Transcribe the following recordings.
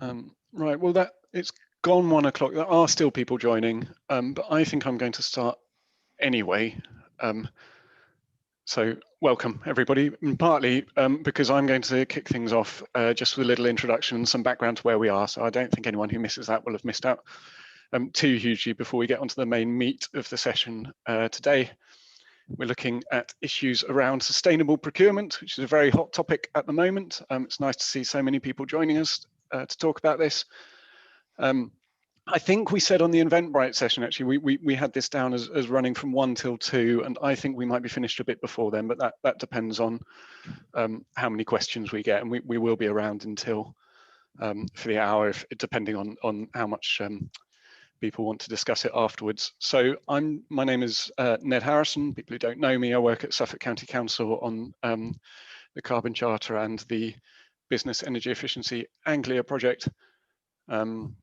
Right, well, it's gone 1 o'clock. There are still people joining, but I think I'm going to start anyway. So welcome, everybody, and partly because I'm going to kick things off just with a little introduction and some background to where we are. So I don't think anyone who misses that will have missed out too hugely before we get onto the main meat of the session today. We're looking at issues around sustainable procurement, which is a very hot topic at the moment. It's nice to see so many people joining us to talk about this. I think we said on the Eventbrite session, actually, we had this down as running from 1 till 2, and I think we might be finished a bit before then, but that depends on how many questions we get, and we will be around until for the hour, depending on how much people want to discuss it afterwards. So my name is Ned Harrison. People who don't know me, I work at Suffolk County Council on the Carbon Charter and the Business Energy Efficiency Anglia project. And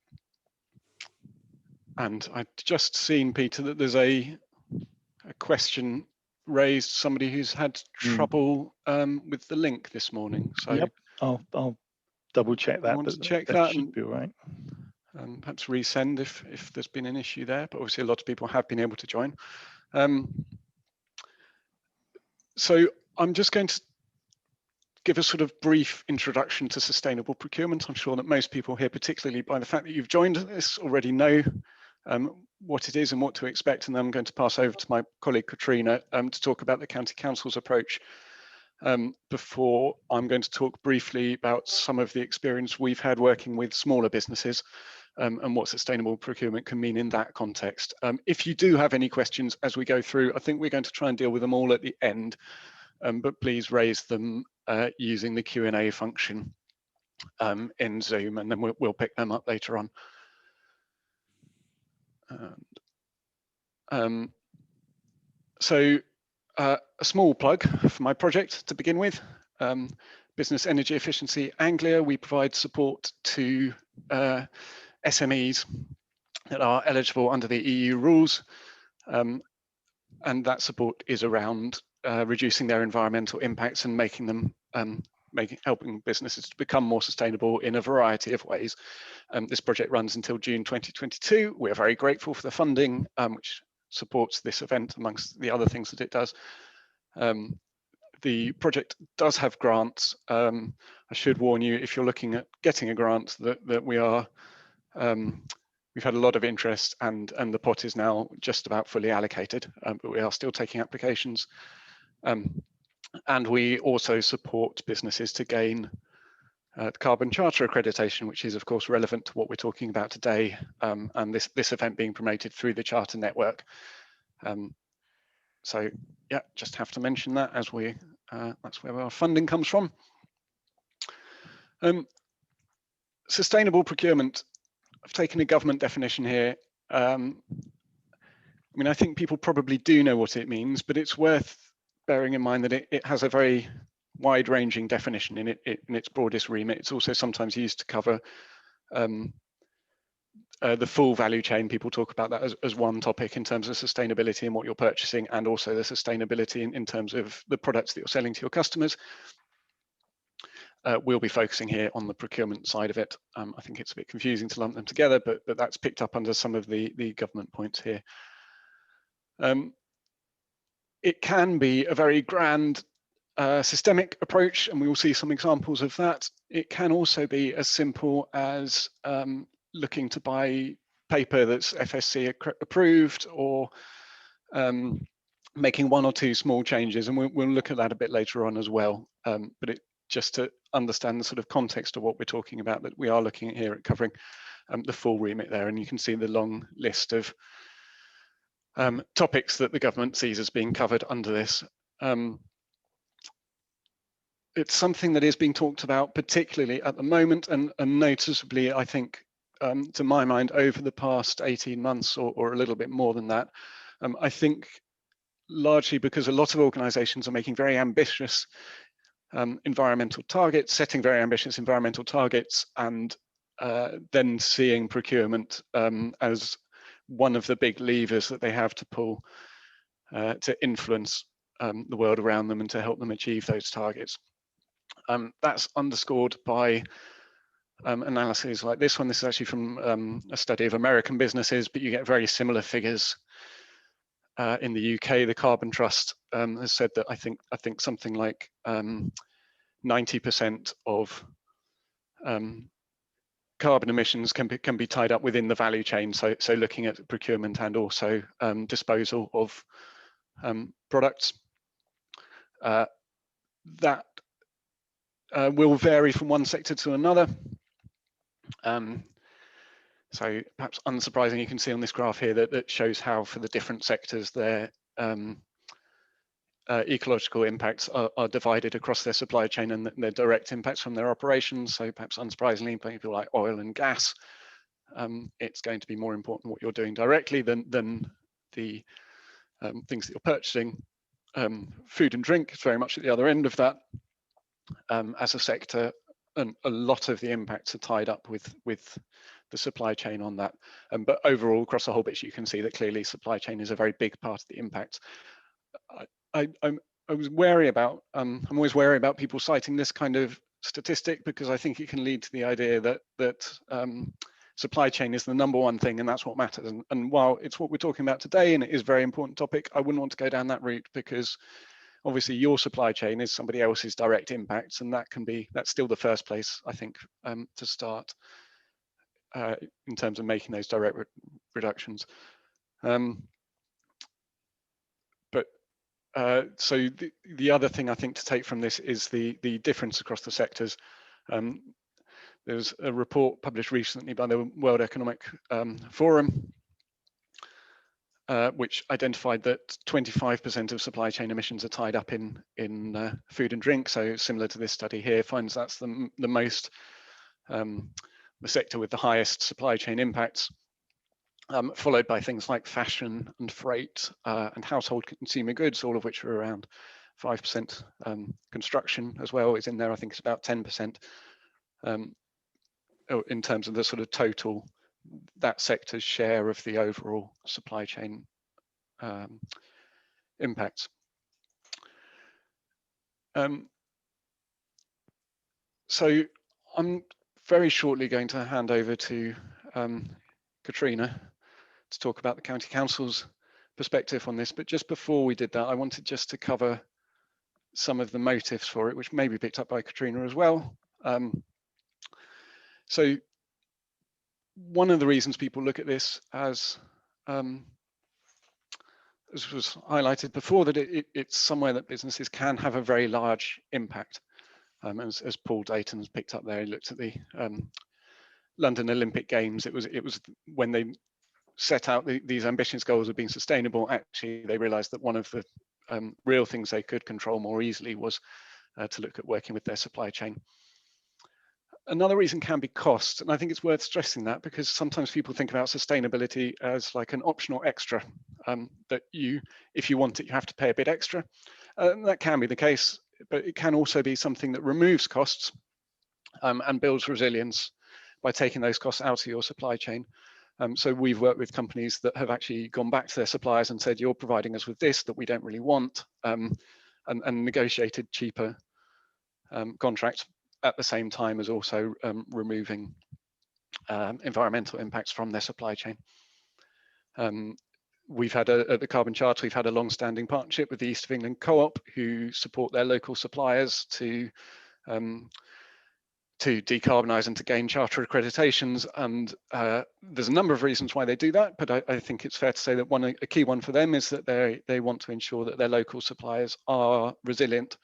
I've just seen, Peter, that there's a question raised, somebody who's had trouble with the link this morning. So yep, I'll double check that, but check that should be all right. Perhaps resend if there's been an issue there, but obviously a lot of people have been able to join. So I'm just going to give a sort of brief introduction to sustainable procurement. I'm sure that most people here, particularly by the fact that you've joined this, already know what it is and what to expect, and then I'm going to pass over to my colleague Katrina to talk about the County Council's approach before I'm going to talk briefly about some of the experience we've had working with smaller businesses and what sustainable procurement can mean in that context. If you do have any questions as we go through, I think we're going to try and deal with them all at the end, but please raise them using the Q&A function in Zoom, and then we'll pick them up later on. So a small plug for my project to begin with. Business Energy Efficiency Anglia, we provide support to SMEs that are eligible under the EU rules, and that support is around reducing their environmental impacts and making them helping businesses to become more sustainable in a variety of ways. This project runs until June 2022. We're very grateful for the funding, which supports this event amongst the other things that it does. The project does have grants. I should warn you, if you're looking at getting a grant, that we are we've had a lot of interest, and the pot is now just about fully allocated, but we are still taking applications. And we also support businesses to gain Carbon Charter accreditation, which is of course relevant to what we're talking about today, and this event being promoted through the Charter network. So yeah, just have to mention that as that's where our funding comes from. Sustainable procurement. I've taken a government definition here. I mean, I think people probably do know what it means, but it's worth bearing in mind that it has a very wide-ranging definition in its broadest remit. It's also sometimes used to cover the full value chain. People talk about that as one topic in terms of sustainability and what you're purchasing, and also the sustainability in terms of the products that you're selling to your customers. We'll be focusing here on the procurement side of it. I think it's a bit confusing to lump them together, but that's picked up under some of the government points here. It can be a very grand systemic approach, and we will see some examples of that. It can also be as simple as looking to buy paper that's FSC approved, or making 1 or 2 small changes, and we'll look at that a bit later on as well. But just to understand the sort of context of what we're talking about, that we are looking at here at covering the full remit there, and you can see the long list of topics that the government sees as being covered under this. It's something that is being talked about particularly at the moment, and noticeably, I think, to my mind, over the past 18 months or a little bit more than that. I think largely because a lot of organizations are making very ambitious environmental targets, setting very ambitious environmental targets, and then seeing procurement as one of the big levers that they have to pull to influence the world around them and to help them achieve those targets. That's underscored by analyses like this one. This is actually from a study of American businesses, but you get very similar figures in the UK. The Carbon Trust has said that I think something like 90% of carbon emissions can be tied up within the value chain. So looking at procurement and also disposal of products. That will vary from one sector to another. So perhaps unsurprising, you can see on this graph here that shows how for the different sectors their ecological impacts are divided across their supply chain and their direct impacts from their operations. So perhaps unsurprisingly, people like oil and gas, it's going to be more important what you're doing directly than the things that you're purchasing. Food and drink is very much at the other end of that as a sector, and a lot of the impacts are tied up with the supply chain on that. But overall, across the whole bit, you can see that clearly supply chain is a very big part of the impact. I was wary about, I'm always wary about people citing this kind of statistic, because I think it can lead to the idea that supply chain is the #1 thing and that's what matters. And while it's what we're talking about today and it is a very important topic, I wouldn't want to go down that route, because obviously your supply chain is somebody else's direct impacts, and that's still the first place, I think, to start in terms of making those direct reductions. So the other thing I think to take from this is the difference across the sectors. There's a report published recently by the World Economic Forum, which identified that 25% of supply chain emissions are tied up in food and drink. So similar to this study here, finds that's the most, the sector with the highest supply chain impacts, followed by things like fashion and freight and household consumer goods, all of which are around 5%. Construction as well is in there. I think it's about 10%. In terms of the sort of total, that sector's share of the overall supply chain impacts. So I'm very shortly going to hand over to Katrina to talk about the County Council's perspective on this. But just before we did that, I wanted just to cover some of the motives for it, which may be picked up by Katrina as well. So one of the reasons people look at this as was highlighted before, that it's somewhere that businesses can have a very large impact. As Paul Dayton's picked up there, he looked at the London Olympic Games. It was when they set out these ambitious goals of being sustainable, actually they realized that one of the real things they could control more easily was to look at working with their supply chain. Another reason can be cost, and I think it's worth stressing that, because sometimes people think about sustainability as like an optional extra, that if you want it, you have to pay a bit extra. That can be the case, but it can also be something that removes costs and builds resilience by taking those costs out of your supply chain. So we've worked with companies that have actually gone back to their suppliers and said, you're providing us with this that we don't really want, and negotiated cheaper contracts at the same time as also removing environmental impacts from their supply chain. We've had at the Carbon Charter, we've had a long-standing partnership with the East of England Co-op, who support their local suppliers to decarbonise and to gain charter accreditations. And there's a number of reasons why they do that, but I think it's fair to say that a key one for them is that they want to ensure that their local suppliers are resilient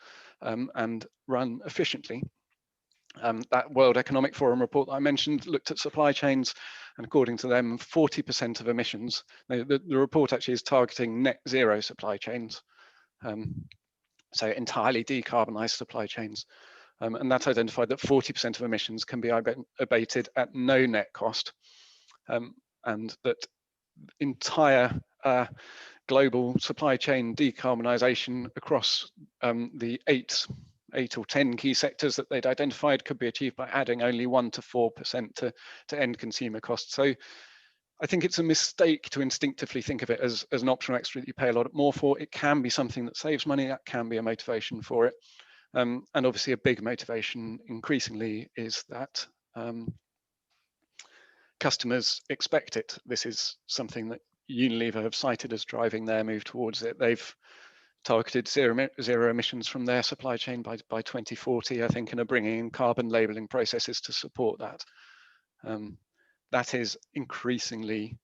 and run efficiently. That World Economic Forum report that I mentioned looked at supply chains, and according to them, 40% of emissions, the report actually is targeting net zero supply chains, so entirely decarbonised supply chains. And that's identified that 40% of emissions can be abated at no net cost, and that entire global supply chain decarbonisation across the 8 or 10 key sectors that they'd identified could be achieved by adding only 1 to 4% to end consumer costs. So I think it's a mistake to instinctively think of it as an optional extra that you pay a lot more for. It can be something that saves money, that can be a motivation for it. And obviously a big motivation increasingly is that customers expect it. This is something that Unilever have cited as driving their move towards it. They've targeted zero emissions from their supply chain by 2040, I think, and are bringing in carbon labeling processes to support that. That is increasingly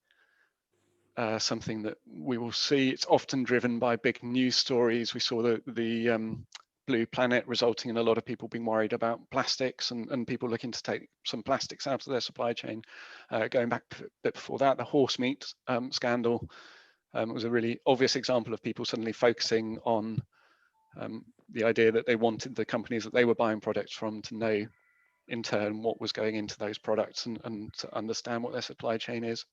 something that we will see. It's often driven by big news stories. We saw the Blue Planet resulting in a lot of people being worried about plastics and people looking to take some plastics out of their supply chain. Going back a bit before that, the horse meat scandal was a really obvious example of people suddenly focusing on the idea that they wanted the companies that they were buying products from to know in turn what was going into those products and to understand what their supply chain is.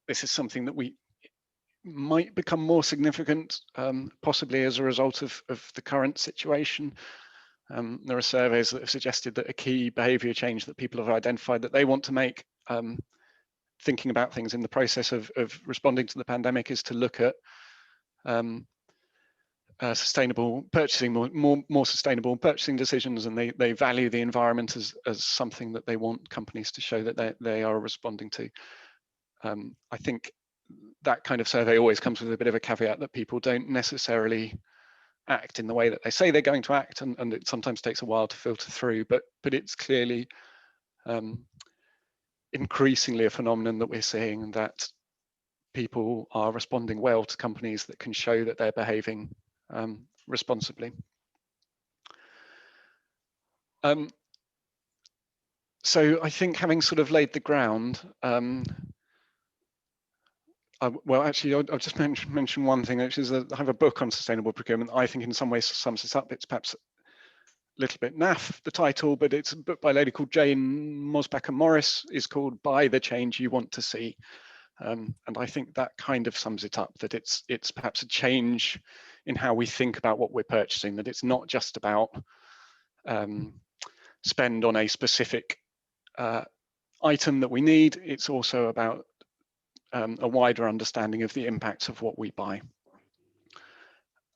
This is something that we might become more significant, possibly as a result of the current situation. There are surveys that have suggested that a key behaviour change that people have identified that they want to make, thinking about things in the process of responding to the pandemic, is to look at sustainable purchasing, more sustainable purchasing decisions, and they value the environment as something that they want companies to show that they are responding to. I think that kind of survey always comes with a bit of a caveat that people don't necessarily act in the way that they say they're going to act, and it sometimes takes a while to filter through, but it's clearly increasingly a phenomenon that we're seeing, that people are responding well to companies that can show that they're behaving responsibly. So I think, having sort of laid the ground, well, actually, I'll just mention one thing, which is that I have a book on sustainable procurement. I think in some ways sums this up. It's perhaps a little bit naff, the title, but it's a book by a lady called Jane Mosbacher Morris. Is called Buy the Change You Want to See. And I think that kind of sums it up, that it's perhaps a change in how we think about what we're purchasing, that it's not just about spend on a specific item that we need, it's also about a wider understanding of the impacts of what we buy.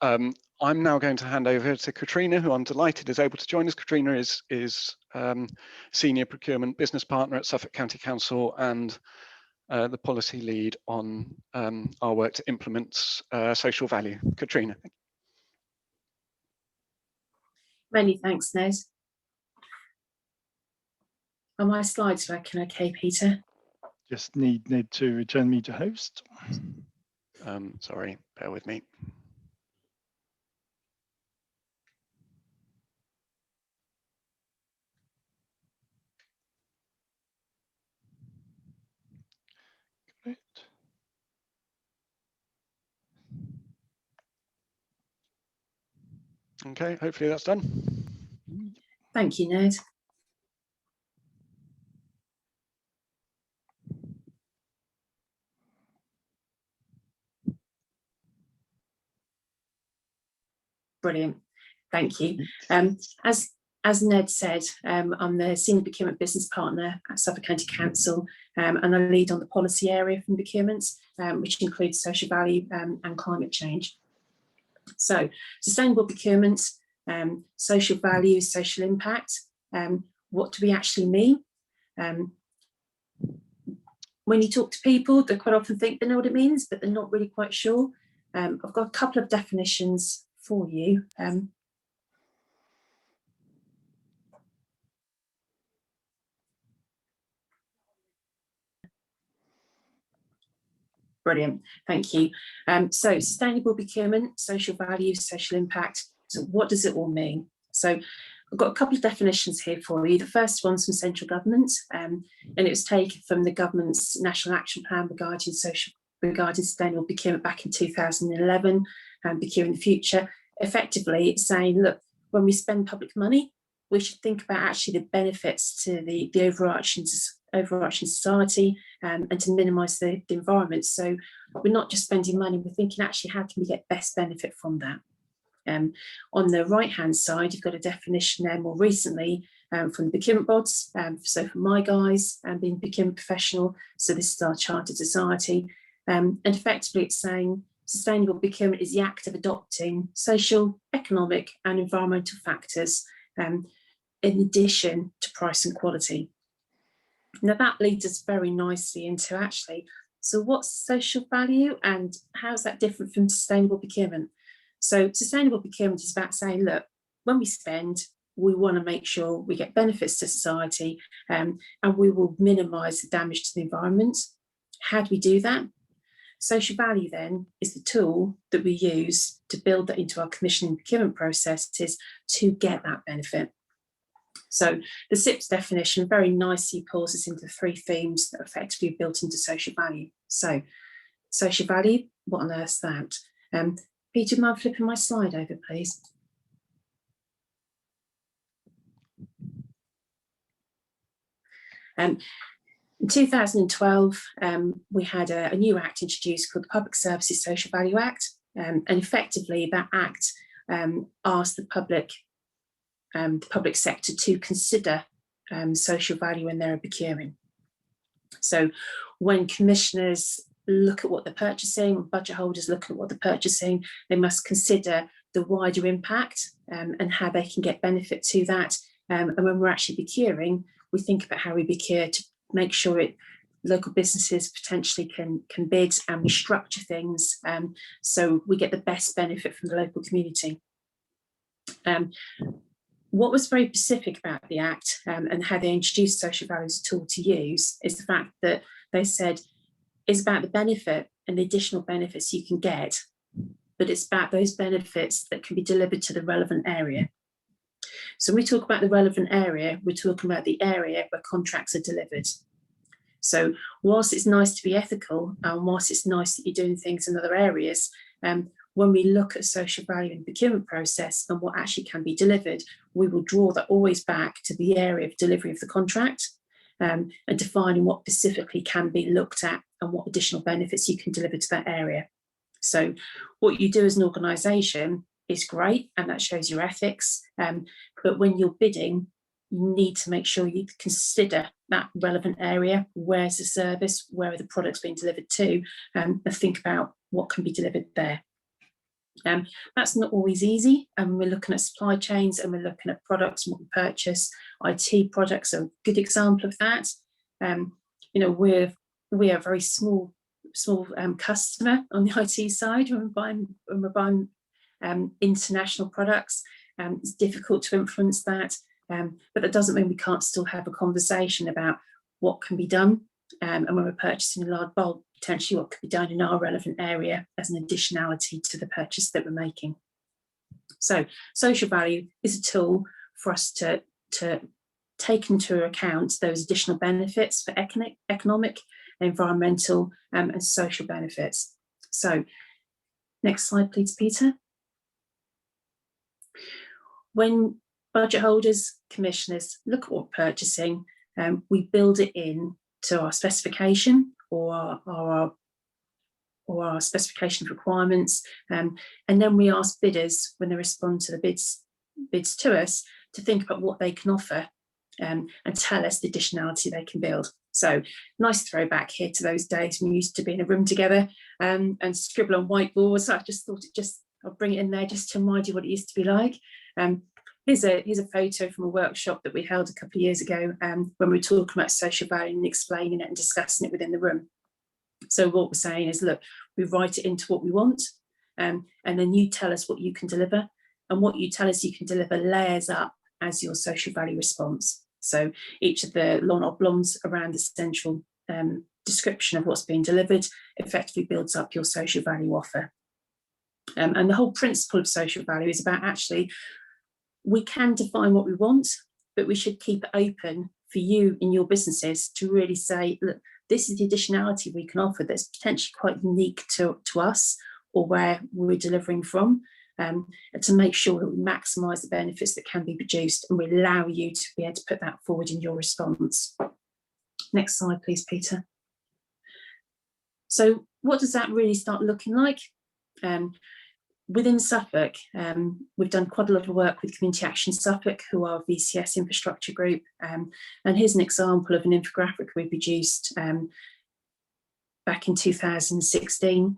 I'm now going to hand over to Katrina, who I'm delighted is able to join us. Katrina is Senior Procurement Business Partner at Suffolk County Council and the policy lead on our work to implement social value. Katrina. Many thanks, Ned. Are my slides working okay, Peter? Just need Ned to return me to host. Sorry, bear with me. Great. Okay, hopefully that's done. Thank you, Ned. Brilliant, thank you. As Ned said, I'm the Senior Procurement Business Partner at Suffolk County Council, and I lead on the policy area from procurement, which includes social value and climate change. So, sustainable procurement, social value, social impact, what do we actually mean? When you talk to people, they quite often think they know what it means, but they're not really quite sure. I've got a couple of definitions for you. Brilliant, thank you. So sustainable procurement, social value, social impact. So what does it all mean? So I've got a couple of definitions here for you. The first one's from central government, and it was taken from the government's National Action Plan regarding sustainable procurement back in 2011, and Procuring the Future. Effectively, it's saying, look, when we spend public money, we should think about actually the benefits to the overarching society, and to minimise the environment. So we're not just spending money, we're thinking actually how can we get best benefit from that. On the right hand side, you've got a definition there more recently from the procurement bods. So for my guys, being a procurement professional, so this is our chartered society, and effectively it's saying sustainable procurement is the act of adopting social, economic and environmental factors in addition to price and quality. Now that leads us very nicely into actually, so what's social value and how's that different from sustainable procurement? So sustainable procurement is about saying, look, when we spend, we want to make sure we get benefits to society, and we will minimise the damage to the environment. How do we do that? Social value then is the tool that we use to build that into our commissioning procurement processes to get that benefit. So the SIP's definition very nicely pulls us into 3 themes that are effectively built into social value. So social value, what on earth's that? Peter, mind flipping my slide over, please? In 2012, we had a new act introduced called the Public Services Social Value Act, and effectively that act asked the public sector to consider social value when they're procuring. So when commissioners look at what they're purchasing, budget holders look at what they're purchasing, they must consider the wider impact and how they can get benefit to that. And when we're actually procuring, we think about how we procure to make sure local businesses potentially can bid, and we structure things so we get the best benefit from the local community. What was very specific about the Act and how they introduced social value as a tool to use is the fact that they said it's about the benefit and the additional benefits you can get, but it's about those benefits that can be delivered to the relevant area. So when we talk about the relevant area, we're talking about the area where contracts are delivered. So whilst it's nice to be ethical, and whilst it's nice that you're doing things in other areas, when we look at social value in the procurement process and what actually can be delivered, we will draw that always back to the area of delivery of the contract and defining what specifically can be looked at and what additional benefits you can deliver to that area. So what you do as an organisation is great, and that shows your ethics. But when you're bidding, you need to make sure you consider that relevant area. Where's the service? Where are the products being delivered to? And think about what can be delivered there. That's not always easy. We're looking at supply chains and we're looking at products and what we purchase. IT products are a good example of that. We are a very small customer on the IT side when we're buying international products. It's difficult to influence that, but that doesn't mean we can't still have a conversation about what can be done, and when we're purchasing a large bulk, potentially what could be done in our relevant area as an additionality to the purchase that we're making. So social value is a tool for us to take into account those additional benefits for economic, environmental and social benefits. So next slide, please, Peter. When budget holders, commissioners look at what we're purchasing, we build it in to our specification or our specification of requirements, and then we ask bidders when they respond to the bids to us to think about what they can offer and tell us the additionality they can build. So nice throwback here to those days when we used to be in a room together and scribble on whiteboards. So I just thought I'll bring it in there just to remind you what it used to be like. Here's a photo from a workshop that we held a couple of years ago when we were talking about social value and explaining it and discussing it within the room. So what we're saying is, look, we write it into what we want, and then you tell us what you can deliver, and what you tell us you can deliver layers up as your social value response. So each of the long oblongs around the central description of what's being delivered effectively builds up your social value offer. And the whole principle of social value is about actually, we can define what we want, but we should keep it open for you in your businesses to really say, look, this is the additionality we can offer that's potentially quite unique to us or where we're delivering from, and to make sure that we maximise the benefits that can be produced, and we allow you to be able to put that forward in your response. Next slide, please, Peter. So what does that really start looking like? Within Suffolk, we've done quite a lot of work with Community Action Suffolk, who are a VCS infrastructure group. And here's an example of an infographic we produced back in 2016,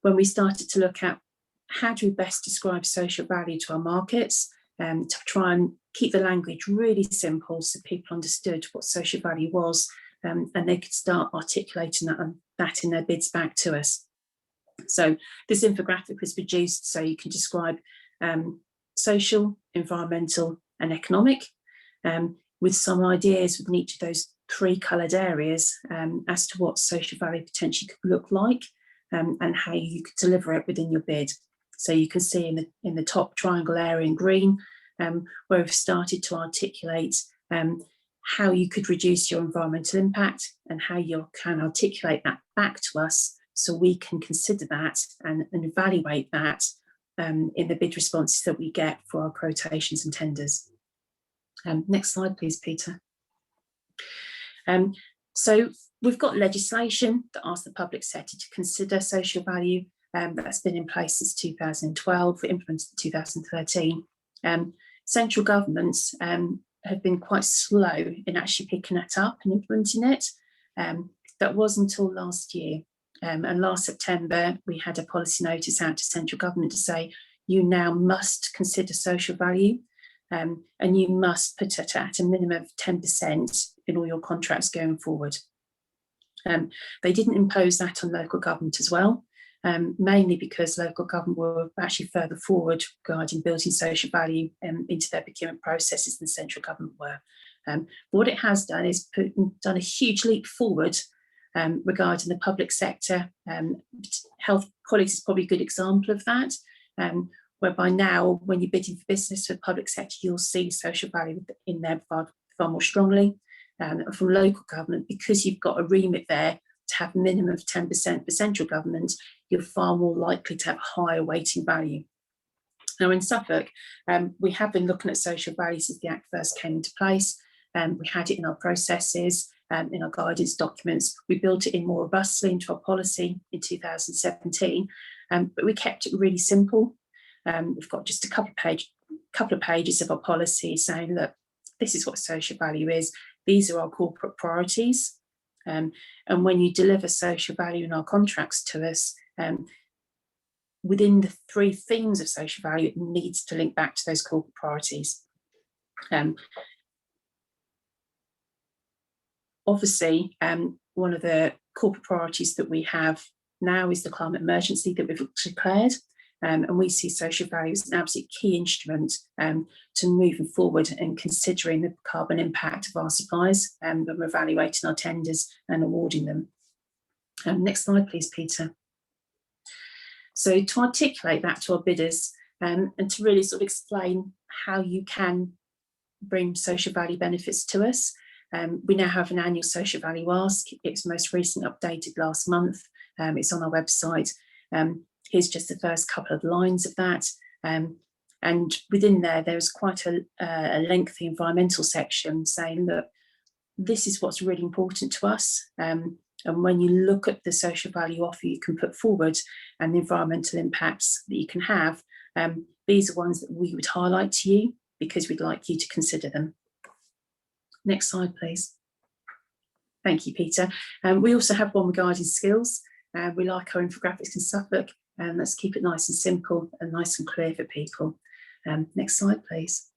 when we started to look at how do we best describe social value to our markets, to try and keep the language really simple so people understood what social value was, and they could start articulating that in their bids back to us. So this infographic was produced so you can describe social, environmental and economic, with some ideas within each of those 3 coloured areas as to what social value potentially could look like, and how you could deliver it within your bid. So you can see in the top triangle area in green, where we've started to articulate how you could reduce your environmental impact and how you can articulate that back to us so we can consider that and evaluate that in the bid responses that we get for our quotations and tenders. Next slide, please, Peter. So we've got legislation that asks the public sector to consider social value. That's been in place since 2012, implemented in 2013. Central governments have been quite slow in actually picking that up and implementing it. That was until last year. And last September, we had a policy notice out to central government to say, you now must consider social value, and you must put it at a minimum of 10% in all your contracts going forward. They didn't impose that on local government as well, mainly because local government were actually further forward regarding building social value into their procurement processes than the central government were. But what it has done is done a huge leap forward regarding the public sector. Health colleagues is probably a good example of that, whereby now when you're bidding for business for the public sector, you'll see social value in there far more strongly. From local government, because you've got a remit there to have a minimum of 10% for central government, you're far more likely to have higher weighting value. Now in Suffolk, we have been looking at social value since the Act first came into place. We had it in our processes, in our guidance documents. We built it in more robustly into our policy in 2017, but we kept it really simple. We've got just a couple of pages of our policy saying, look, this is what social value is. These are our corporate priorities. And when you deliver social value in our contracts to us, within the 3 themes of social value, it needs to link back to those corporate priorities. Obviously, one of the corporate priorities that we have now is the climate emergency that we've declared. And we see social value as an absolute key instrument to moving forward and considering the carbon impact of our suppliers when we're evaluating our tenders and awarding them. Next slide, please, Peter. So to articulate that to our bidders and to really sort of explain how you can bring social value benefits to us, we now have an annual social value ask. It was most recently updated last month. It's on our website. Here's just the first couple of lines of that. And within there's quite a lengthy environmental section saying, look, this is what's really important to us. And when you look at the social value offer you can put forward and the environmental impacts that you can have, these are ones that we would highlight to you because we'd like you to consider them. Next slide, please. Thank you, Peter. We also have one regarding skills. We like our infographics in Suffolk, and let's keep it nice and simple and nice and clear for people. Next slide, please.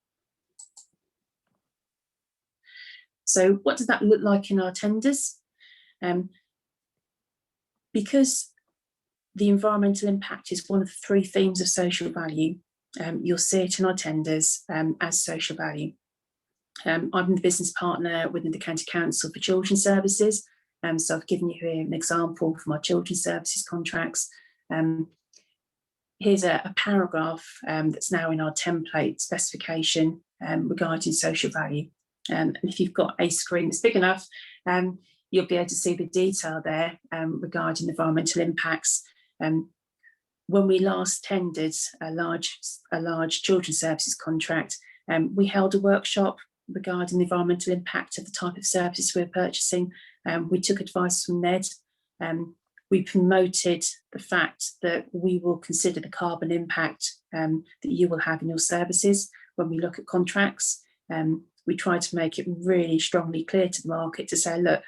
So what does that look like in our tenders? Because the environmental impact is one of the 3 themes of social value, you'll see it in our tenders as social value. I'm the business partner within the County Council for Children's Services, so I've given you here an example from our children's services contracts. Here's a paragraph that's now in our template specification regarding social value. And if you've got a screen that's big enough, you'll be able to see the detail there regarding environmental impacts. When we last tendered a large children's services contract, we held a workshop regarding the environmental impact of the type of services we're purchasing. We took advice from Ned. We promoted the fact that we will consider the carbon impact that you will have in your services when we look at contracts. We try to make it really strongly clear to the market to say, look,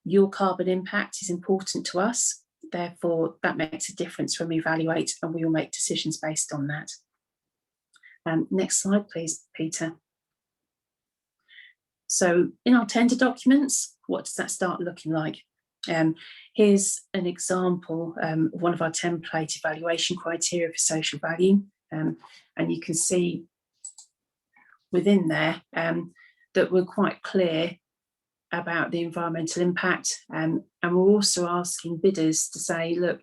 your carbon impact is important to us. Therefore, that makes a difference when we evaluate, and we will make decisions based on that. Next slide, please, Peter. So in our tender documents, what does that start looking like? Here's an example of one of our template evaluation criteria for social value. And you can see within there that we're quite clear about the environmental impact. And we're also asking bidders to say, look,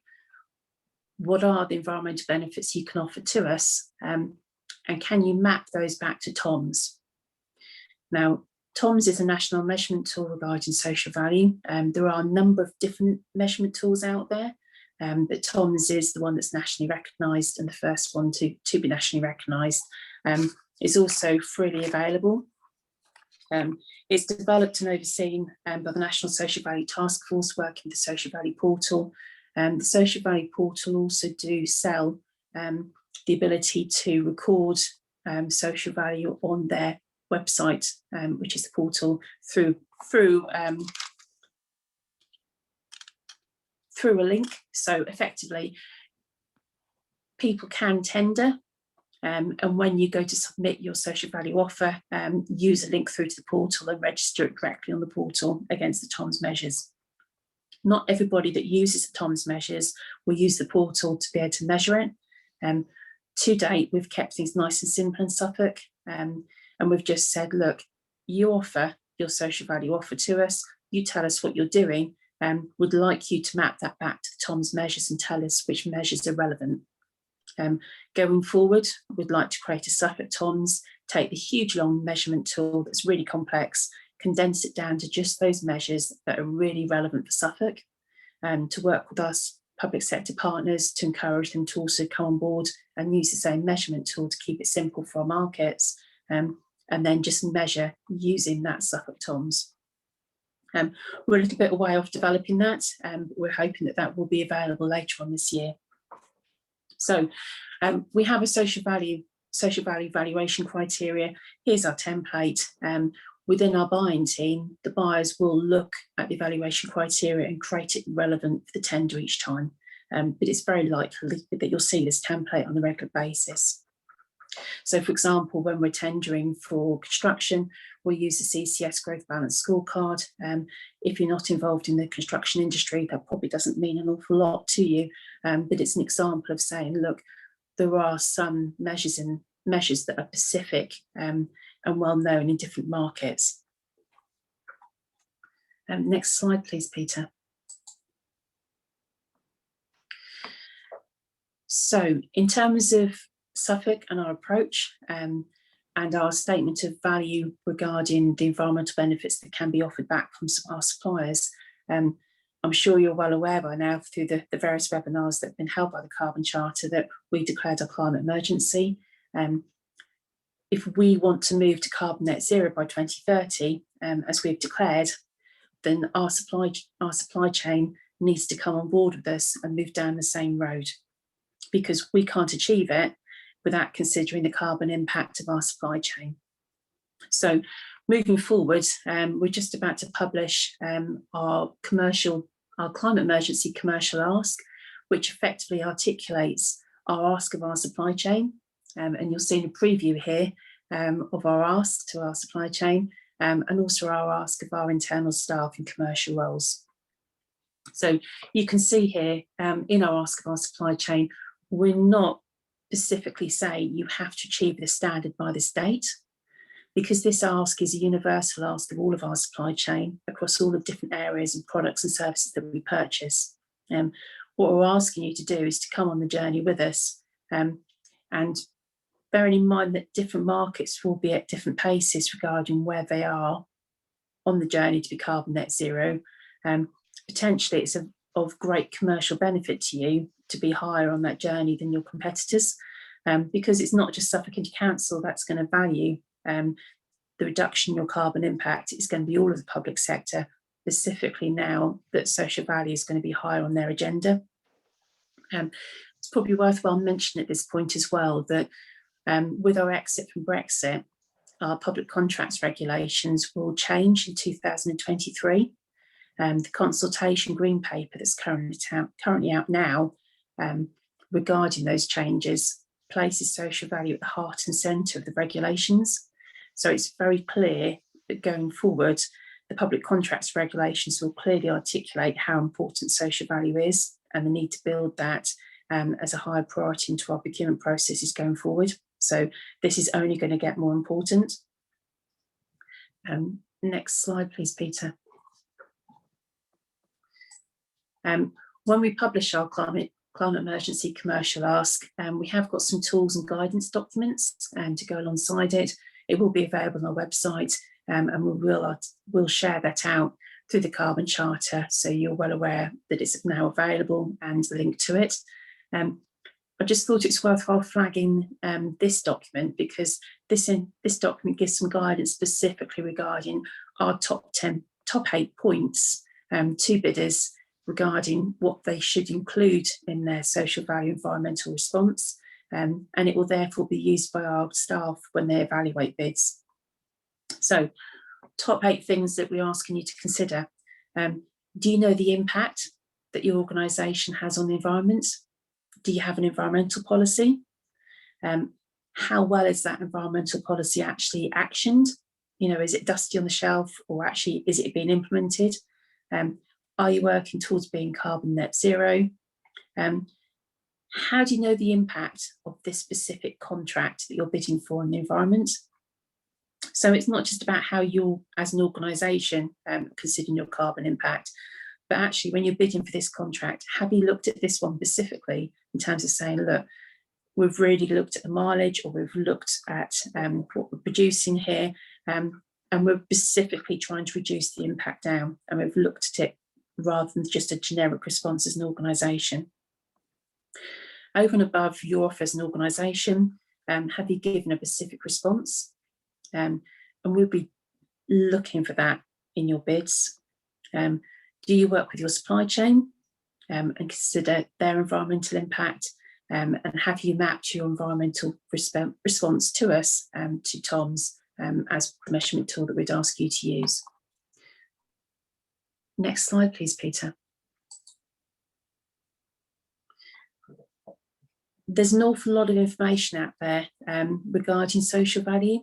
what are the environmental benefits you can offer to us? And can you map those back to TOMS? Now, TOMS is a national measurement tool regarding social value. There are a number of different measurement tools out there, but TOMS is the one that's nationally recognised and the first one to be nationally recognised. It's also freely available. It's developed and overseen by the National Social Value Task Force working with the Social Value Portal. The Social Value Portal also do sell the ability to record social value on their website, which is the portal, through a link. So effectively, people can tender, and when you go to submit your social value offer, use a link through to the portal and register it directly on the portal against the TOMS measures. Not everybody that uses the TOMS measures will use the portal to be able to measure it. To date, we've kept things nice and simple in Suffolk, and we've just said, look, you offer your social value offer to us, you tell us what you're doing, and would like you to map that back to the TOMS measures and tell us which measures are relevant. Going forward, we'd like to create a Suffolk TOMS, take the huge long measurement tool that's really complex, condense it down to just those measures that are really relevant for Suffolk, to work with us public sector partners to encourage them to also come on board and use the same measurement tool to keep it simple for our markets, and then just measure using that Suffolk TOMS. We're a little bit away off developing that, and we're hoping that that will be available later on this year. So we have a social value valuation criteria. Here's our template. Within our buying team, the buyers will look at the evaluation criteria and create it relevant for the tender each time. But it's very likely that you'll see this template on a regular basis. So, for example, when we're tendering for construction, we'll use the CCS Growth Balance Scorecard. If you're not involved in the construction industry, that probably doesn't mean an awful lot to you, but it's an example of saying, look, there are some measures that are specific and well known in different markets. Next slide, please, Peter. So in terms of Suffolk and our approach and our statement of value regarding the environmental benefits that can be offered back from our suppliers, I'm sure you're well aware by now through the various webinars that have been held by the Carbon Charter that we declared a climate emergency. If we want to move to carbon net zero by 2030, as we've declared, then our supply chain needs to come on board with us and move down the same road, because we can't achieve it without considering the carbon impact of our supply chain. So moving forward, we're just about to publish our climate emergency commercial ask, which effectively articulates our ask of our supply chain. And you'll see in a preview here of our ask to our supply chain, and also our ask of our internal staff in commercial roles. So you can see here in our ask of our supply chain, we're not specifically saying you have to achieve this standard by this date, because this ask is a universal ask of all of our supply chain across all the different areas and products and services that we purchase. What we're asking you to do is to come on the journey with us, and bearing in mind that different markets will be at different paces regarding where they are on the journey to be carbon net zero. Potentially it's of great commercial benefit to you to be higher on that journey than your competitors, because it's not just Suffolk County Council that's going to value the reduction in your carbon impact. It's going to be all of the public sector, specifically now that social value is going to be higher on their agenda. It's probably worthwhile mentioning at this point as well that with our exit from Brexit, our public contracts regulations will change in 2023. The consultation green paper that's currently out now regarding those changes places social value at the heart and centre of the regulations. So it's very clear that going forward, the public contracts regulations will clearly articulate how important social value is and the need to build that as a higher priority into our procurement processes going forward. So this is only going to get more important. Next slide, please, Peter. When we publish our climate emergency commercial ask, we have got some tools and guidance documents to go alongside it. It will be available on our website, and we'll share that out through the Carbon Charter, so you're well aware that it's now available and the link to it. I just thought it's worthwhile flagging this document, because this document gives some guidance specifically regarding our top 8 points to bidders regarding what they should include in their social value environmental response, and it will therefore be used by our staff when they evaluate bids. So, top 8 things that we're asking you to consider. Do you know the impact that your organisation has on the environment? Do you have an environmental policy? How well is that environmental policy actually actioned? You know, is it dusty on the shelf, or actually is it being implemented? Are you working towards being carbon net zero? How do you know the impact of this specific contract that you're bidding for on the environment? So it's not just about how you're, as an organisation, considering your carbon impact, but actually when you're bidding for this contract, have you looked at this one specifically in terms of saying, look, we've really looked at the mileage, or we've looked at what we're producing here, and we're specifically trying to reduce the impact down, and we've looked at it rather than just a generic response as an organisation. Over and above your offer as an organisation, have you given a specific response? And we'll be looking for that in your bids. Do you work with your supply chain and consider their environmental impact? And have you mapped your environmental response to us, to TOMS, as the measurement tool that we'd ask you to use? Next slide, please, Peter. There's an awful lot of information out there regarding social value.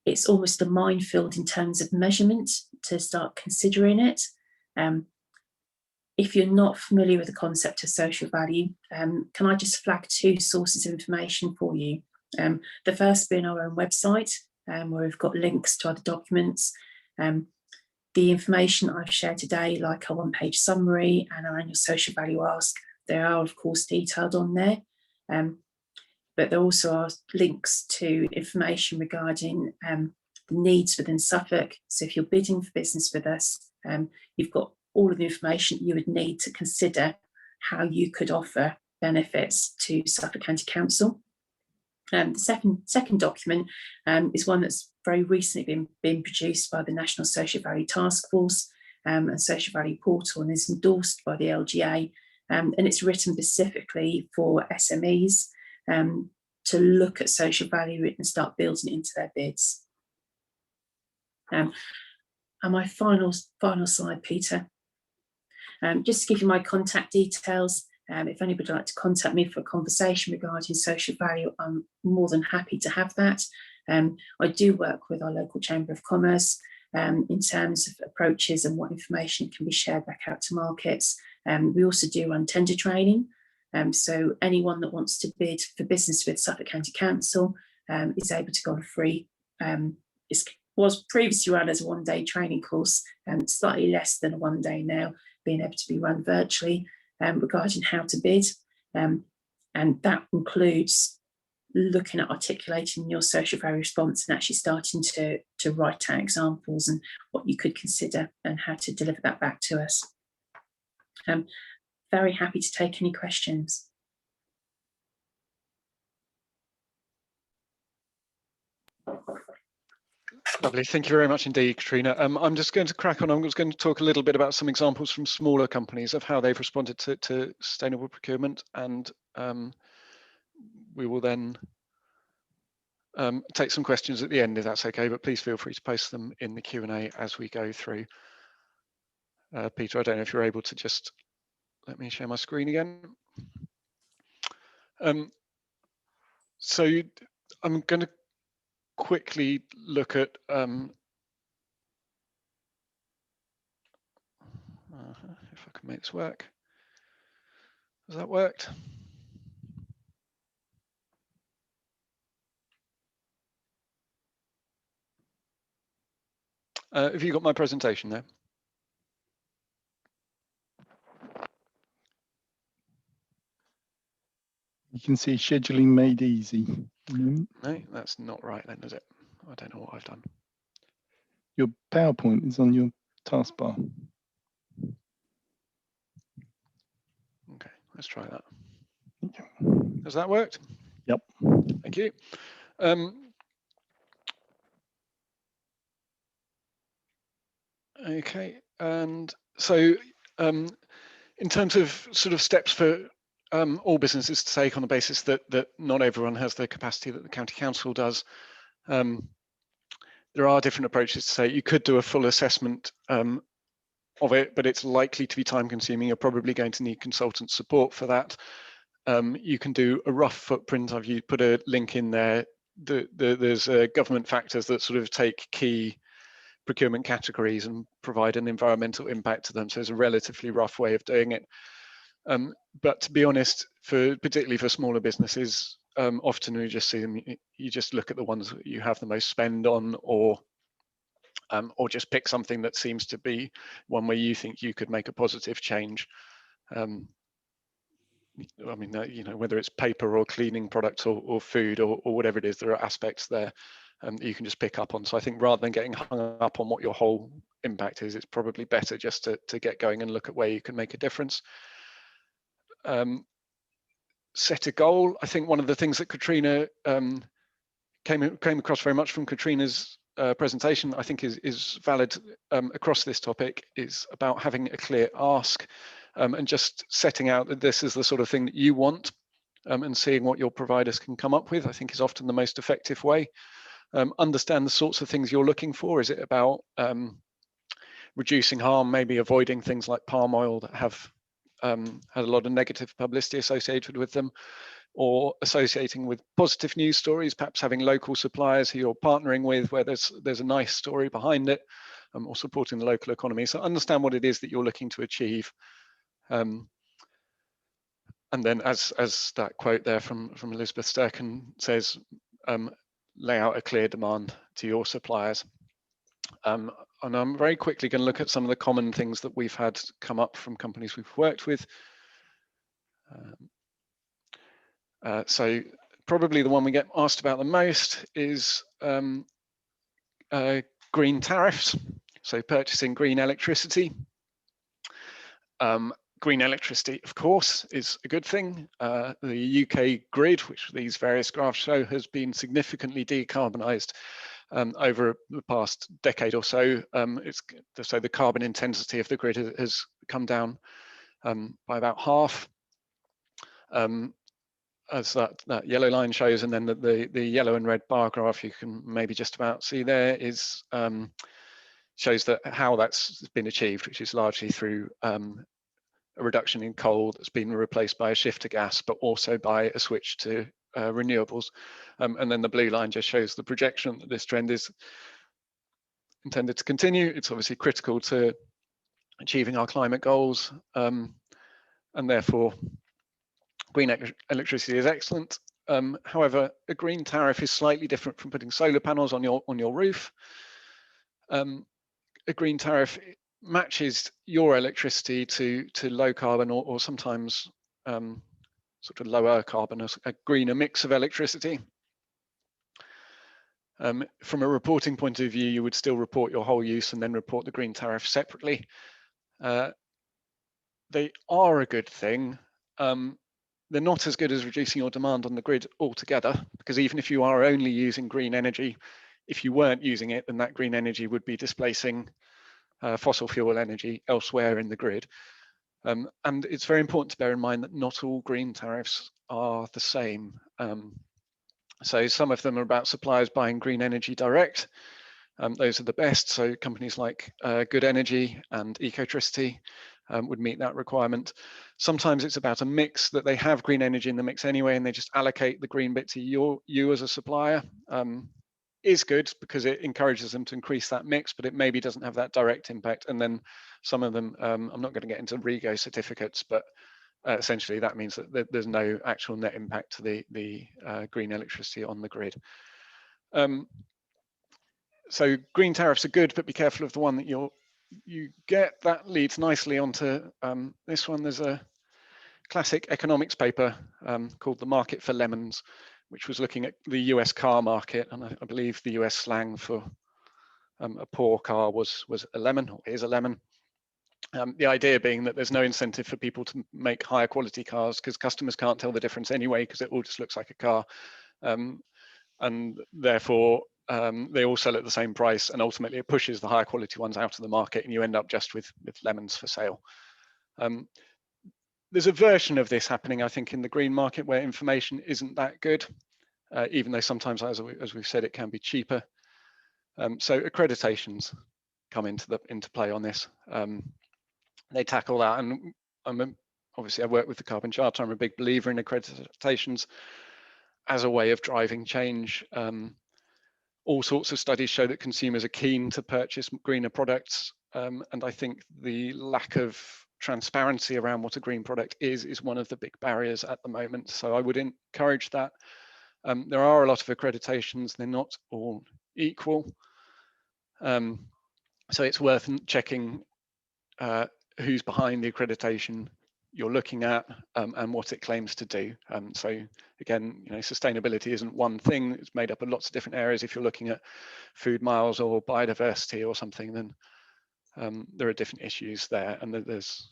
It's almost a minefield in terms of measurement to start considering it. If you're not familiar with the concept of social value, can I just flag 2 sources of information for you? The first being our own website, where we've got links to other documents. The information I've shared today, like our 1-page summary and our annual social value ask, they are of course detailed on there. But there also are links to information regarding the needs within Suffolk. So if you're bidding for business with us, you've got all of the information you would need to consider how you could offer benefits to Suffolk County Council. The second document is one that's very recently been produced by the National Social Value Task Force and Social Value Portal, and is endorsed by the LGA, and it's written specifically for SMEs to look at social value and start building it into their bids. And my final slide, Peter. Just to give you my contact details, if anybody would like to contact me for a conversation regarding social value, I'm more than happy to have that. I do work with our local Chamber of Commerce in terms of approaches and what information can be shared back out to markets. We also do run tender training. So anyone that wants to bid for business with Suffolk County Council is able to go on a free, it was previously run as a 1-day training course, slightly less than a 1 day now, being able to be run virtually regarding how to bid. And that includes looking at articulating your social value response and actually starting to write out examples and what you could consider and how to deliver that back to us. Very happy to take any questions. Lovely, thank you very much indeed, Katrina. I'm just going to crack on. I'm just going to talk a little bit about some examples from smaller companies of how they've responded to sustainable procurement, and we will then take some questions at the end if that's okay, but please feel free to post them in the Q&A as we go through. Peter, I don't know if you're able to just let me share my screen again. So I'm going to quickly look at if I can make this work. Has that worked? Have you got my presentation there? You can see scheduling made easy. No, that's not right then, is it? I don't know what I've done. Your PowerPoint is on your taskbar. Okay, let's try that. Yeah. Has that worked? Yep. Thank you. Okay, and so in terms of sort of steps for all businesses to take on the basis that not everyone has the capacity that the county council does, there are different approaches to say you could do a full assessment of it, but it's likely to be time consuming. You're probably going to need consultant support for that. You can do a rough footprint. I've put a link in there. There's government factors that sort of take key procurement categories and provide an environmental impact to them. So it's a relatively rough way of doing it. But to be honest, particularly for smaller businesses, often we just see them, you just look at the ones that you have the most spend on, or just pick something that seems to be one where you think you could make a positive change. I mean, you know, whether it's paper or cleaning products or food or whatever it is, there are aspects there that you can just pick up on. So I think rather than getting hung up on what your whole impact is, it's probably better just to get going and look at where you can make a difference. Set a goal. I think one of the things that Katrina came across very much from Katrina's presentation, I think is valid across this topic, is about having a clear ask and just setting out that this is the sort of thing that you want, and seeing what your providers can come up with, I think is often the most effective way. Understand the sorts of things you're looking for. Is it about reducing harm, maybe avoiding things like palm oil that have had a lot of negative publicity associated with them, or associating with positive news stories, perhaps having local suppliers who you're partnering with where there's a nice story behind it, or supporting the local economy. So understand what it is that you're looking to achieve. And then as that quote there from Elizabeth Sturken says, lay out a clear demand to your suppliers. And I'm very quickly going to look at some of the common things that we've had come up from companies we've worked with. So probably the one we get asked about the most is green tariffs. So purchasing green electricity. Green electricity, of course, is a good thing. The UK grid, which these various graphs show, has been significantly decarbonised over the past decade or so. So the carbon intensity of the grid has come down by about half, as that yellow line shows, and then the yellow and red bar graph you can maybe just about see there is shows that how that's been achieved, which is largely through a reduction in coal that's been replaced by a shift to gas, but also by a switch to renewables. And then the blue line just shows the projection that this trend is intended to continue. It's obviously critical to achieving our climate goals, and therefore green electricity is excellent. However, a green tariff is slightly different from putting solar panels on your roof. A green tariff matches your electricity to low carbon or sometimes sort of lower carbon, a greener mix of electricity. From a reporting point of view, you would still report your whole use and then report the green tariff separately. They are a good thing. They're not as good as reducing your demand on the grid altogether, because even if you are only using green energy, if you weren't using it, then that green energy would be displacing fossil fuel energy elsewhere in the grid. And it's very important to bear in mind that not all green tariffs are the same. So some of them are about suppliers buying green energy direct. Those are the best. So companies like Good Energy and Ecotricity would meet that requirement. Sometimes it's about a mix, that they have green energy in the mix anyway, and they just allocate the green bit to you as a supplier. is good because it encourages them to increase that mix, but it maybe doesn't have that direct impact. And then some of them, I'm not going to get into REGO certificates, but essentially that means that there's no actual net impact to the green electricity on the grid. So green tariffs are good, but be careful of the one that you get. That leads nicely onto this one. There's a classic economics paper called The Market for Lemons, which was looking at the US car market, and I believe the US slang for a poor car was a lemon, or is a lemon. The idea being that there's no incentive for people to make higher quality cars because customers can't tell the difference anyway because it all just looks like a car, and therefore they all sell at the same price, and ultimately it pushes the higher quality ones out of the market, and you end up just with lemons for sale. There's a version of this happening, I think, in the green market where information isn't that good, even though sometimes, as we've said, it can be cheaper. So accreditations come into play on this. They tackle that, and obviously I work with the Carbon Charter. I'm a big believer in accreditations as a way of driving change. All sorts of studies show that consumers are keen to purchase greener products, and I think the lack of transparency around what a green product is one of the big barriers at the moment. So I would encourage that. There are a lot of accreditations, they're not all equal. So it's worth checking who's behind the accreditation you're looking at and what it claims to do. So again, sustainability isn't one thing, it's made up of lots of different areas. If you're looking at food miles or biodiversity or something, then there are different issues there. And there's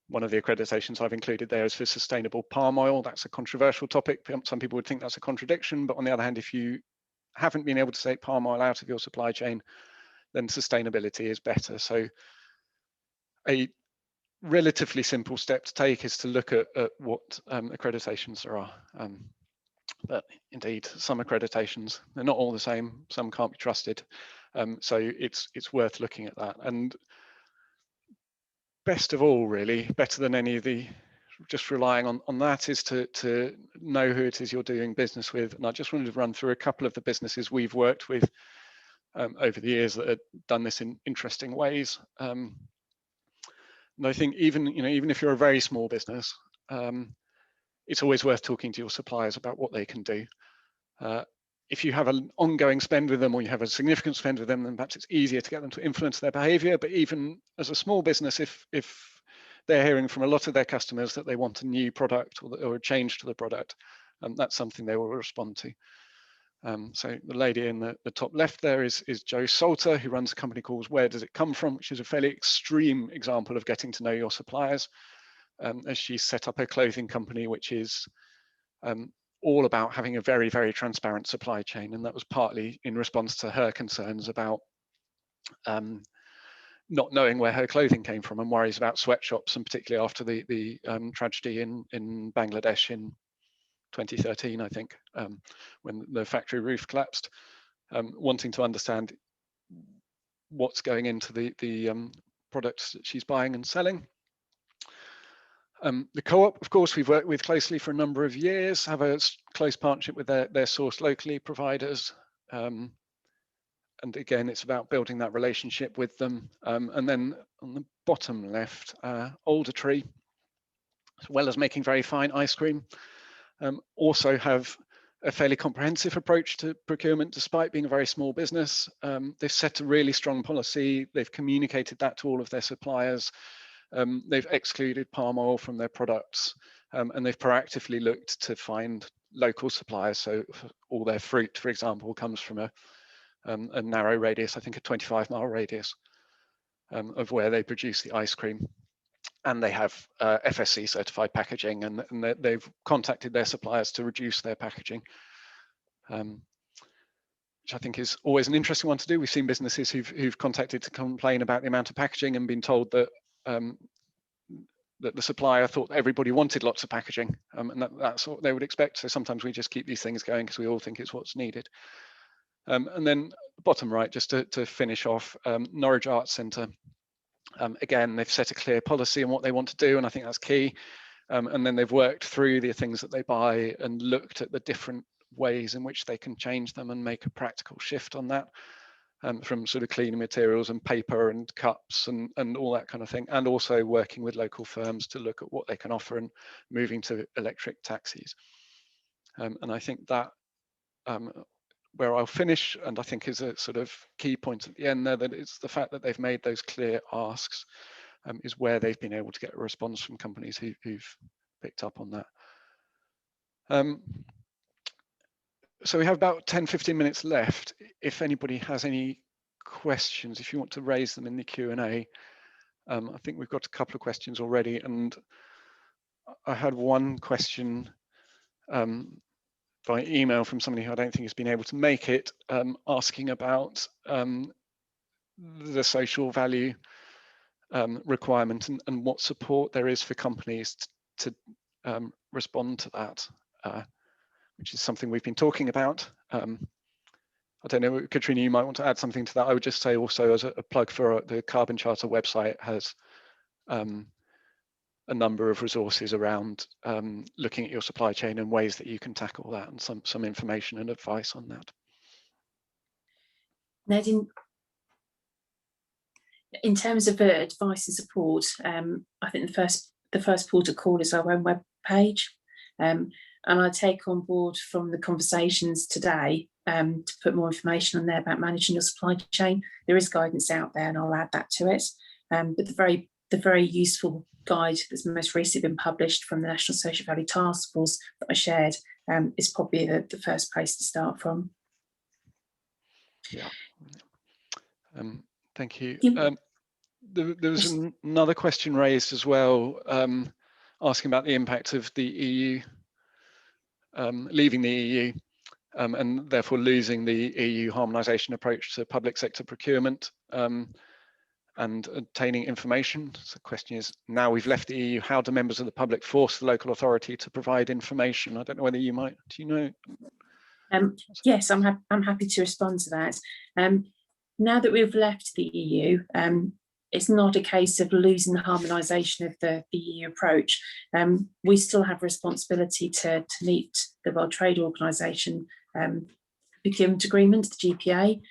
one of the accreditations I've included there is for sustainable palm oil. That's a controversial topic. Some people would think that's a contradiction, but on the other hand, if you haven't been able to take palm oil out of your supply chain, then sustainability is better. So a relatively simple step to take is to look at what accreditations there are. But indeed, some accreditations, they're not all the same, some can't be trusted. So it's worth looking at that. And best of all, really, better than any of the just relying on that, is to know who it is you're doing business with. And I just wanted to run through a couple of the businesses we've worked with over the years that have done this in interesting ways. And I think even if you're a very small business, it's always worth talking to your suppliers about what they can do. If you have an ongoing spend with them, or you have a significant spend with them, then perhaps it's easier to get them to influence their behavior. But even as a small business, if they're hearing from a lot of their customers that they want a new product or a change to the product, that's something they will respond to. So the lady in the top left there is Jo Salter, who runs a company called Where Does It Come From, which is a fairly extreme example of getting to know your suppliers. As she set up her clothing company, which is all about having a very, very transparent supply chain. And that was partly in response to her concerns about not knowing where her clothing came from and worries about sweatshops, and particularly after the tragedy in Bangladesh in 2013, I think, when the factory roof collapsed, wanting to understand what's going into the products that she's buying and selling. The co-op, of course, we've worked with closely for a number of years, have a close partnership with their source locally providers. And again, it's about building that relationship with them. And then on the bottom left, Alder Tree, as well as making very fine ice cream, also have a fairly comprehensive approach to procurement, despite being a very small business. They've set a really strong policy. They've communicated that to all of their suppliers. They've excluded palm oil from their products, and they've proactively looked to find local suppliers. So all their fruit, for example, comes from a narrow radius, I think a 25-mile radius of where they produce the ice cream. And they have FSC certified packaging, and they've contacted their suppliers to reduce their packaging, which I think is always an interesting one to do. We've seen businesses who've contacted to complain about the amount of packaging and been told that that the supplier thought everybody wanted lots of packaging, and that's what they would expect. So sometimes we just keep these things going because we all think it's what's needed. And then bottom right, just to finish off, Norwich Arts Centre. Again, they've set a clear policy on what they want to do, and I think that's key. And then they've worked through the things that they buy and looked at the different ways in which they can change them and make a practical shift on that, from sort of cleaner materials and paper and cups and all that kind of thing, and also working with local firms to look at what they can offer and moving to electric taxis. And I think that where I'll finish, and I think is a sort of key point at the end there, that it's the fact that they've made those clear asks is where they've been able to get a response from companies who've picked up on that. So we have about 10-15 minutes left. If anybody has any questions, if you want to raise them in the Q&A, I think we've got a couple of questions already, and I had one question by email from somebody who I don't think has been able to make it, asking about the social value requirement and what support there is for companies to respond to that, which is something we've been talking about. I don't know, Katrina, you might want to add something to that. I would just say also, as a plug for the Carbon Charter website, has a number of resources around looking at your supply chain and ways that you can tackle that, and some information and advice on that. Nadine, in terms of advice and support, I think the first port of call is our own web page, and I take on board from the conversations today to put more information on there about managing your supply chain. There is guidance out there, and I'll add that to it. But the very useful guide that's most recently been published from the National Social Value Task Force that I shared is probably the first place to start from. Yeah. Thank you. There was another question raised as well, asking about the impact of the EU leaving the EU and therefore losing the EU harmonisation approach to public sector procurement and obtaining information. So the question is, now we've left the EU, how do members of the public force the local authority to provide information? I don't know whether you might, do you know? Yes, I'm happy to respond to that. Now that we've left the EU, it's not a case of losing the harmonisation of the EU approach. We still have responsibility to meet the World Trade Organization procurement agreement, the GPA,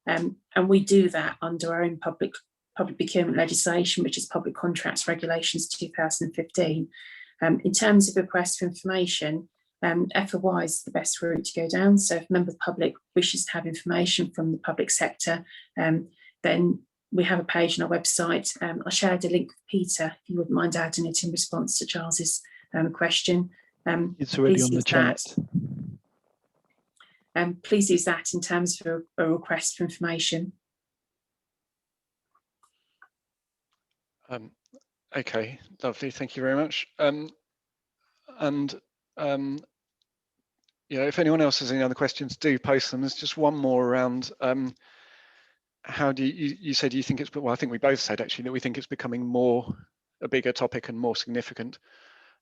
and we do that under our own public procurement legislation, which is Public Contracts Regulations 2015. In terms of requests for information, FOI is the best route to go down. So if a member of the public wishes to have information from the public sector, then we have a page on our website. I shared a link with Peter, if you wouldn't mind adding it in response to Charles's question. It's already on the chat. Please use that in terms of a request for information. Okay, lovely, thank you very much. Yeah, if anyone else has any other questions, do post them. There's just one more around how do you said you think it's, well, I think we both said actually that we think it's becoming a bigger topic and more significant.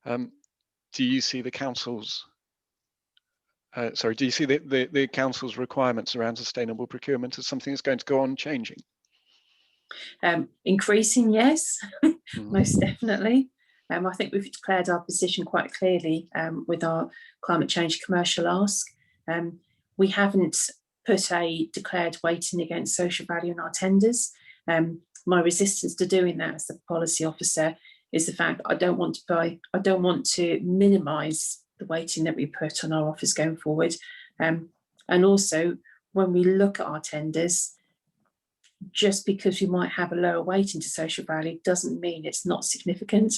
Do you see the council's do you see the council's requirements around sustainable procurement as something that's going to go on changing? Increasing, yes, most definitely. I think we've declared our position quite clearly with our climate change commercial ask. We haven't put a declared weighting against social value in our tenders. My resistance to doing that as the policy officer is the fact that I don't want to minimise the weighting that we put on our offers going forward. And also, when we look at our tenders, just because we might have a lower weighting to social value doesn't mean it's not significant.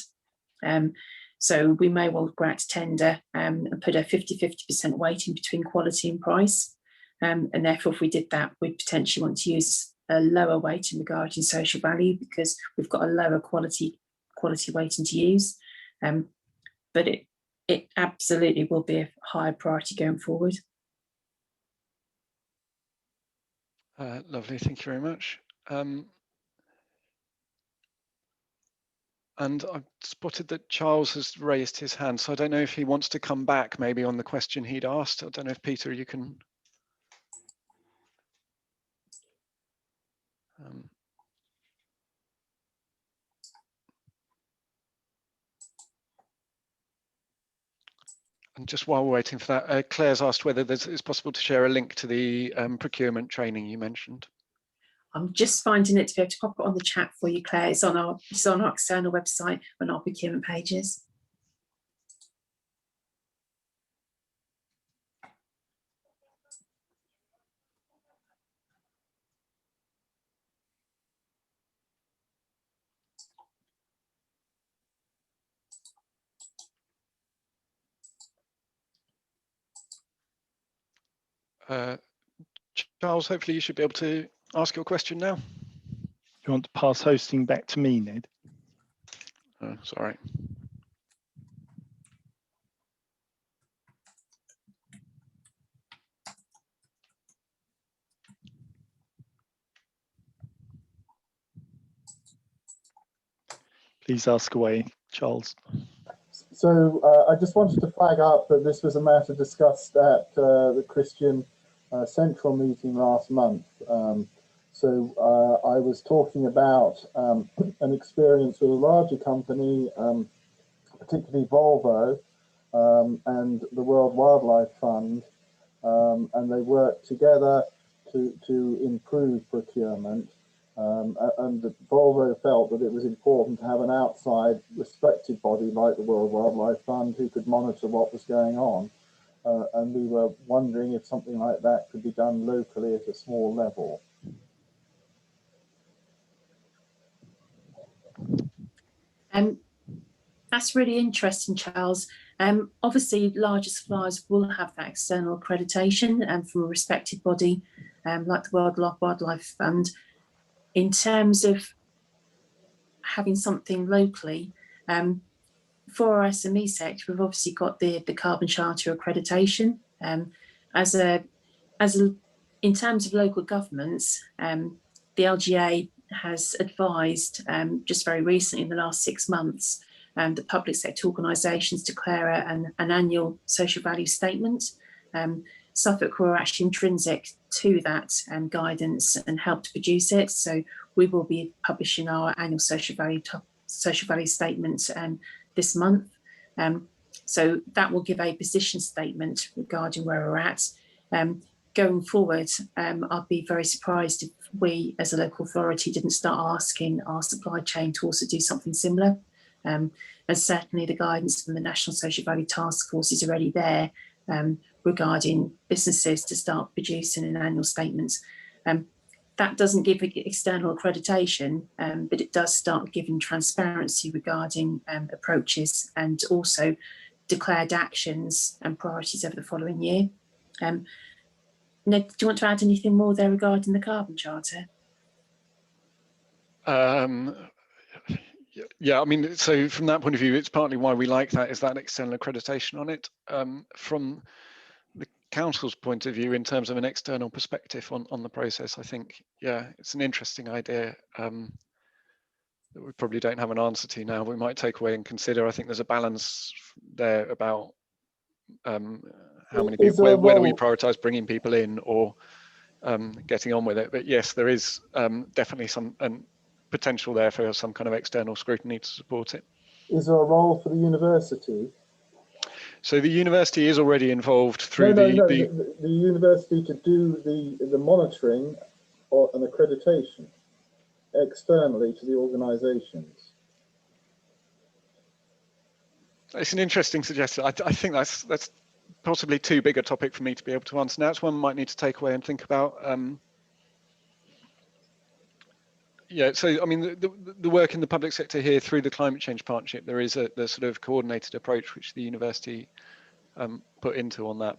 So we may well go out to tender and put a 50-50% weighting between quality and price. And therefore, if we did that, we'd potentially want to use a lower weighting regarding social value because we've got a lower quality weighting to use. But it absolutely will be a higher priority going forward. Lovely, thank you very much. And I've spotted that Charles has raised his hand, so I don't know if he wants to come back maybe on the question he'd asked. I don't know if Peter, you can. And just while we're waiting for that, Claire's asked whether it's possible to share a link to the procurement training you mentioned. I'm just finding it to be able to pop it on the chat for you, Claire. It's on our external website on our procurement pages. Charles, hopefully you should be able to ask your question now. You want to pass hosting back to me, Ned? Sorry. Please ask away, Charles. So I just wanted to flag up that this was a matter discussed at the Christian Central meeting last month. I was talking about an experience with a larger company, particularly Volvo and the World Wildlife Fund, and they worked together to improve procurement. And Volvo felt that it was important to have an outside respected body like the World Wildlife Fund who could monitor what was going on. And we were wondering if something like that could be done locally at a small level. That's really interesting, Charles. Obviously, larger suppliers will have that external accreditation from a respected body like the World Wildlife Fund. In terms of having something locally, for our SME sector, we've obviously got the Carbon Charter accreditation. In terms of local governments, the LGA has advised just very recently in the last 6 months that public sector organisations declare an annual social value statement. Suffolk were actually intrinsic to that guidance and helped produce it. So we will be publishing our annual social value statement this month. So that will give a position statement regarding where we're at. Going forward, I'd be very surprised if we as a local authority didn't start asking our supply chain to also do something similar. And certainly the guidance from the National Social Value Task Force is already there regarding businesses to start producing an annual statement. That doesn't give external accreditation, but it does start giving transparency regarding approaches and also declared actions and priorities over the following year. Ned, do you want to add anything more there regarding the Carbon Charter? Yeah, I mean, so from that point of view, it's partly why we like that, is that external accreditation on it. From the council's point of view, in terms of an external perspective on the process, I think, yeah, it's an interesting idea that we probably don't have an answer to now. We might take away and consider. I think there's a balance there about how many people, whether we prioritise bringing people in or getting on with it. But yes, there is definitely some potential there for some kind of external scrutiny to support it. Is there a role for the university? So the university is already involved through the university to do the monitoring or an accreditation externally to the organisations. It's an interesting suggestion. I think that's possibly too big a topic for me to be able to answer now. It's one we might need to take away and think about. Yeah, so I mean, the work in the public sector here through the Climate Change Partnership, there is the sort of coordinated approach which the university put into on that,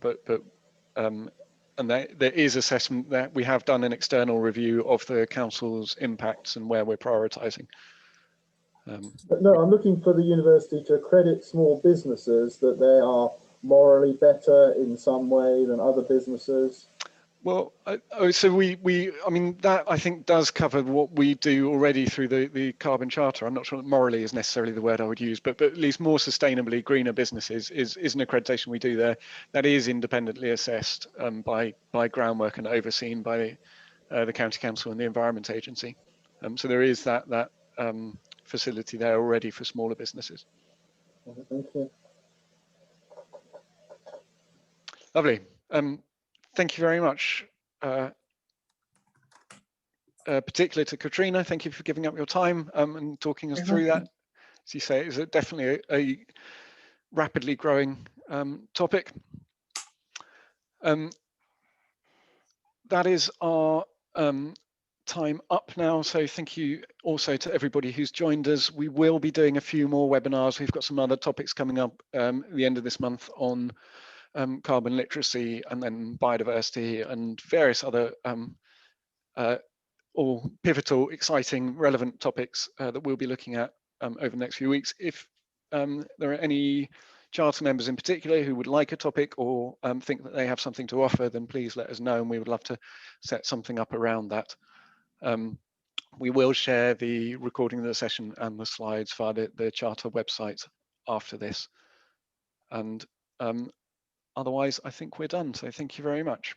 and there is assessment that we have done an external review of the council's impacts and where we're prioritising. But no, I'm looking for the university to accredit small businesses that they are morally better in some way than other businesses. Well, so I mean, that I think does cover what we do already through the Carbon Charter. I'm not sure that morally is necessarily the word I would use, but at least more sustainably greener businesses is an accreditation we do there that is independently assessed by groundwork and overseen by the County Council and the Environment Agency. So there is that facility there already for smaller businesses. Thank you. Lovely. Thank you very much. Particularly to Katrina, thank you for giving up your time and talking us You're through that. welcome. As you say, it's definitely a rapidly growing topic. That is our time up now. So thank you also to everybody who's joined us. We will be doing a few more webinars. We've got some other topics coming up at the end of this month on carbon literacy and then biodiversity and various other all pivotal, exciting, relevant topics that we'll be looking at over the next few weeks. If there are any Charter members in particular who would like a topic or think that they have something to offer, then please let us know and we would love to set something up around that. We will share the recording of the session and the slides via the Charter website after this. And otherwise, I think we're done. So thank you very much.